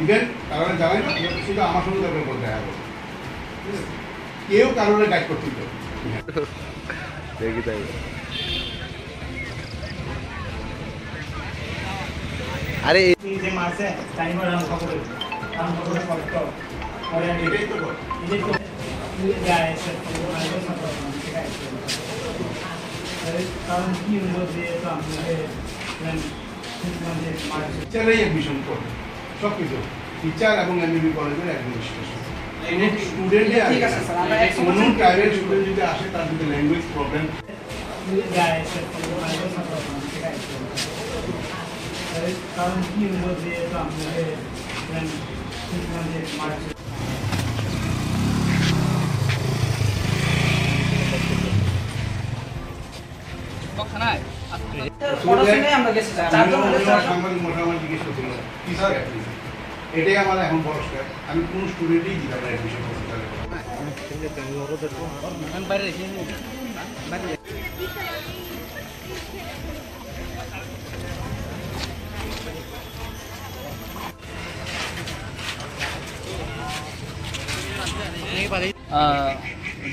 Even কারণে জানাই না শুধু আমার সঙ্গে দরকার করে দেখা করবে, কেউ কারণে গাইড করতে দেখি তাই। আরে যে মাসে টাইমার রান করে কষ্ট করে এটাই তো করে এই তো গায় সে কারণ কি হলো যে তো আমাদের টিচারই এডমিশন করে সব কিছু টিচার এবং এমবিবি কলেজের অ্যাডমিনিস্ট্রেশন স্টুডেন্টে ঠিক আছে স্যার আমরা কোনো প্রাইভেট স্টুডেন্ট যদি আসে তার যদি ল্যাঙ্গুয়েজ প্রবলেম গায় সে কারণ কি হলো যে তো আমাদের এটাই আমার এখন বড় স্টেপ। আমি কোন স্টুডেন্টই দিতে পারি অ্যাডমিশন করতে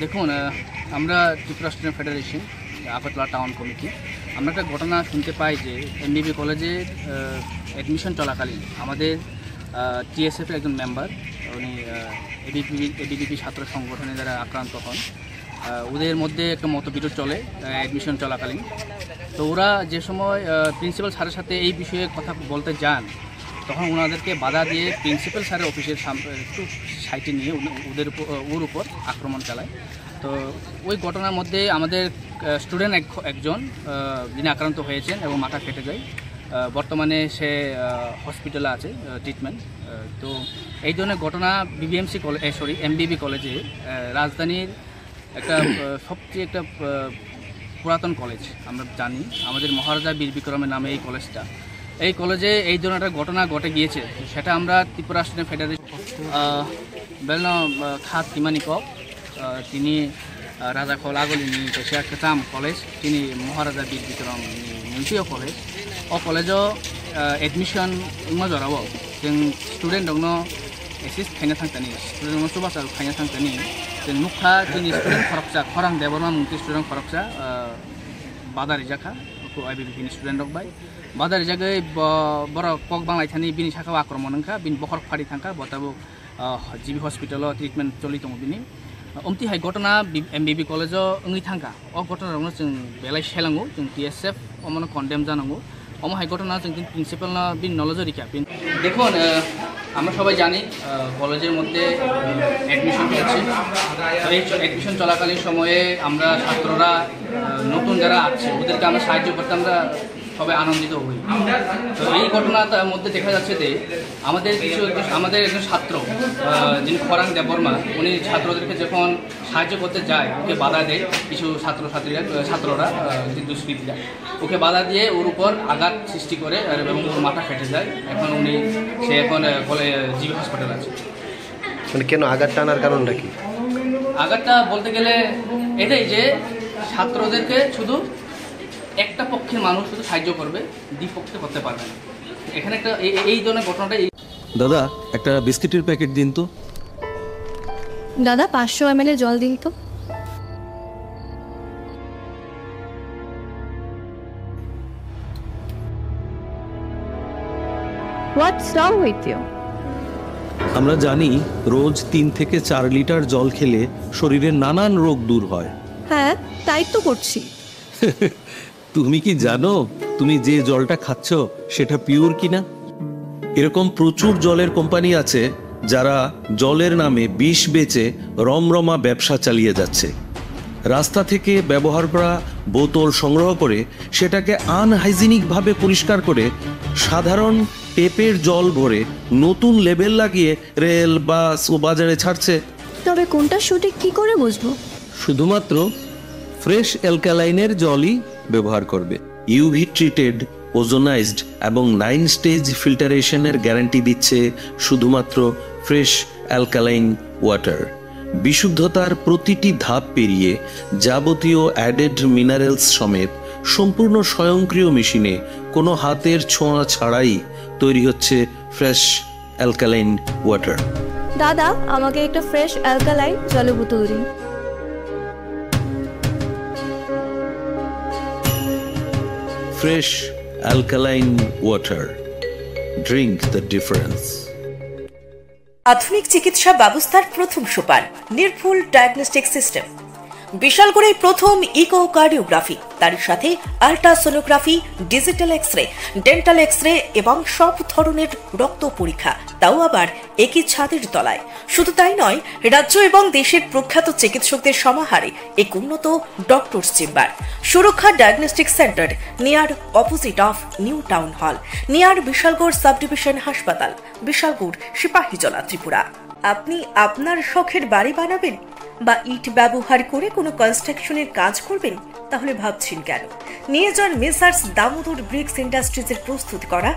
দেখুন, আমরা Tripura student federation Agartala town committee আমরা একটা ঘটনা শুনতে পাই যে এমবিবি কলেজের অ্যাডমিশন চলাকালীন আমাদের টিএসএফের একজন মেম্বার উনি এবিভিপি ছাত্র সংগঠনে যারা আক্রান্ত হন, ওদের মধ্যে একটা মতবিরোধ চলে অ্যাডমিশন চলাকালীন। তো ওরা যে সময় প্রিন্সিপাল স্যারের সাথে এই বিষয়ে কথা বলতে যান, তখন ওনাদেরকে বাধা দিয়ে প্রিন্সিপাল স্যারের অফিসের একটু সাইটে নিয়ে ওর উপর আক্রমণ চালায়। তো ওই ঘটনার মধ্যে আমাদের স্টুডেন্ট একজন যিনি আক্রান্ত হয়েছেন এবং মাথা ফেটে যায়, বর্তমানে সে হসপিটালে আছে ট্রিটমেন্ট। তো এই ধরনের ঘটনা এমবিবি কলেজে, রাজধানীর একটা সবচেয়ে একটা পুরাতন কলেজ আমরা জানি, আমাদের মহারাজা বীর বিক্রমের নামে এই কলেজটা। এই কলেজে এই ধরনের একটা ঘটনা ঘটে গিয়েছে, সেটা আমরা ত্রিপুরা স্টুডেন্ট ফেডারেশন বেলন খাত তিমানিকক তিনি রাজাখোল আগলিনি পেশা কেতাম কলেজ তিনি মহারাজা বীর বিক্রম মিউজিয়াম कलेज ओ कलेजो एडमिशन मजराव जों स्टूडेंट दंनो एसिस्ट खायना थांतनि स्टूडेंट दंनो सुबासा खायना थांतनि जों नुखा जोंनि स्टूडेंट खरकसा खरां देबरमा मुंति स्टूडेंट खरकसा बादारि जाखा को आईबीपी स्टूडेंट दं बाय बादारि जागै बर कक बांलायथानि बिनि साखाव आक्रमण नंखा बिनि बखर फारि थांखा बताबो जीबी हॉस्पिटल ट्रिटमेंट चलि दं बिनि उमती हाई घटना एमबीबी कलेज ओंगै थांखा अ घटना जों बेलाय सेलांगौ जों टीएसएफ अमन कन्डेम जानांगौ अम हाई घटना जों प्रिंसिपाल बिन नलेज रिका देखुन আমরা সবাই জানি কলেজের মধ্যে অ্যাডমিশন চলছে। এই অ্যাডমিশন চলাকালীন সময়ে আমরা ছাত্ররা নতুন যারা আছে ওদেরকে আমরা সাহায্য করতে আমরা সবাই আনন্দিত হই। তো এই ঘটনার মধ্যে দেখা যাচ্ছে যে আমাদের একজন ছাত্র যিনি খরাং দেববর্মা উনি ছাত্রদেরকে যখন সাহায্য করতে যায় ওকে বাধা দেয় কিছু ছাত্ররা দুষ্কৃতীরা ওকে বাধা দিয়ে ওর উপর আঘাত সৃষ্টি করে এবং ওর মাথা ফেটে যায়। এখন সে এখন জিবি হাসপাতাল আছে। মানে কেন আঘাত টানার কারণটা কি? আঘাতটা বলতে গেলে এটাই যে ছাত্রদেরকে শুধু একটা পক্ষের মানুষ শুধু সাহায্য করবে, দ্বিপক্ষে করতে পারবে না। এখানে একটা এই ধরনের ঘটনাটা। দাদা একটা বিস্কিটের প্যাকেট দিন তো। দাদা 500 ml জল দিন তো। What's wrong with you? আমরা জানি রোজ 3 থেকে 4 লিটার জল খেলে শরীরের নানান রোগ দূর হয়। হ্যাঁ তাই তো করছি। তুমি কি জানো তুমি যে জলটা খাচ্ছ সেটা পিওর কিনা? এরকম প্রচুর জলের কোম্পানি আছে যারা জলের নামে বিষ বেচে রমরমা ব্যবসা চালিয়ে যাচ্ছে। রাস্তা থেকে ব্যবহার করা বোতল সংগ্রহ করে সেটাকে আনহাইজিনিকভাবে পরিষ্কার করে সাধারণ টেপের জল ভরে নতুন লেবেল লাগিয়ে রেল বাস ও বাজারে ছাড়ছে। তবে কোনটা সঠিক কি করে বুঝবো? শুধুমাত্র ফ্রেশ অ্যালকালাইনের জলই ব্যবহার করবে। ইউভি ট্রিটেড, ওজোনাইজড এবং 9 স্টেজ ফিল্টারেশনের গ্যারান্টি দিচ্ছে শুধুমাত্র ফ্রেশ অ্যালকালাইন ওয়াটার। বিশুদ্ধতার প্রতিটি ধাপ পেরিয়ে যাবতীয় অ্যাডেড মিনারেলস সমেত সম্পূর্ণ স্বয়ংক্রিয় মেশিনে কোনো হাতের ছোঁয়া ছাড়াই তৈরি হচ্ছে ফ্রেশ অ্যালকালাইন ওয়াটার। দাদা আমাকে একটা ফ্রেশ অ্যালকালাইন জলের বোতল দিন। Fresh alkaline water, drink the difference. আধুনিক চিকিৎসা ব্যবস্থার প্রথম সোপান নির্ভুল ডায়াগনস্টিক সিস্টেম। বিশালগড়ে প্রথম ইকোকার্ডিওগ্রাফি, তার সাথে ultrasonography, digital x-ray, dental x-ray এবং সব ধরনের রক্ত পরীক্ষা, তাও আবার একই ছাদের তলায়। শুধু তাই নয়, রাজ্য এবং দেশের প্রখ্যাত চিকিৎসকদের সমাহারে এক উন্নত ডক্টরস চেম্বার। সুরক্ষা diagnostic centre, near opposite of new town hall, near Bishalgarh sub division হাসপাতাল, বিশালগড়, সিপাহীজলা, ত্রিপুরা। আপনি আপনার শখের বাড়ি বানাবেন বা ইট ব্যবহার করে কোনো কনস্ট্রাকশনের কাজ করবেন? তাহলে ভাবছেন কেন? নিয়ে যান মেসার্স দামোদর ব্রিক্স ইন্ডাস্ট্রিজের প্রস্তুত করা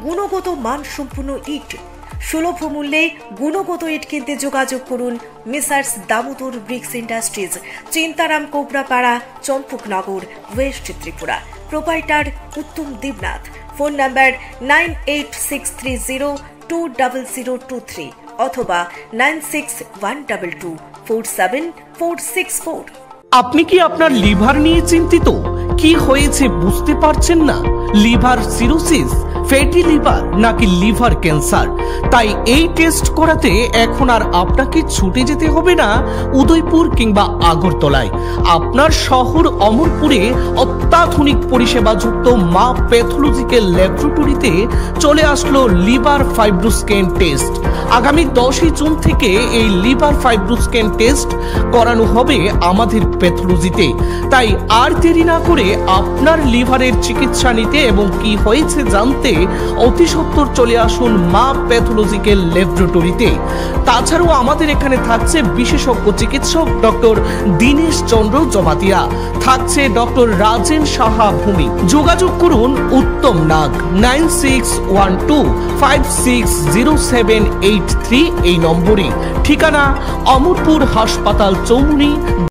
গুণগত মানসম্পন্ন ইট। সুলভ মূল্যে গুণগত ইট কিনতে যোগাযোগ করুন messrs Damodar bricks industries, Chintaram Kobrapara, Champaknagar, west Tripura. Proprietor Uttam Debnath. Phone number 9863020023 অথবা 9612247464। আপনি কি আপনার লিভার নিয়ে চিন্তিত? কি হয়েছে বুঝতে পারছেন না? লিভার সিরোসিস, ফ্যাটি লিভার নাকি লিভার ক্যান্সার? তাই এই টেস্ট করাতে এখন আর আপনাকে ছুটে যেতে হবে না উদয়পুর কিংবা আগরতলায়। আপনার শহর অমরপুরে অত্যাধুনিক পরিষেবাযুক্ত মা প্যাথোলজিক্যাল ল্যাবরেটরিতে চলে আসলো লিভার ফাইব্রোস্ক্যান টেস্ট। আগামী 10 জুন থেকে এই লিভার ফাইব্রোস্ক্যান টেস্ট করানো হবে আমাদের প্যাথোলজিতে। তাই আর দেরি না করে আপনার লিভারের চিকিৎসা নিতে এবং কি হয়েছে জানতে অতি সত্বর চলে আসুন মা প্যাথোলজিক্যাল ল্যাবরেটরিতে। তাছাড়াও আমাদের এখানে থাকছে বিশেষজ্ঞ চিকিৎসক ডক্টর দীনেশ চন্দ্র জমাতিয়া, থাকছে ডক্টর রাজেন সাহা ভূমি। যোগাযোগ করুন উত্তম নাগ 9612560783 এই নম্বরে। ঠিকানা অমরপুর হাসপাতাল, চৌমুনি।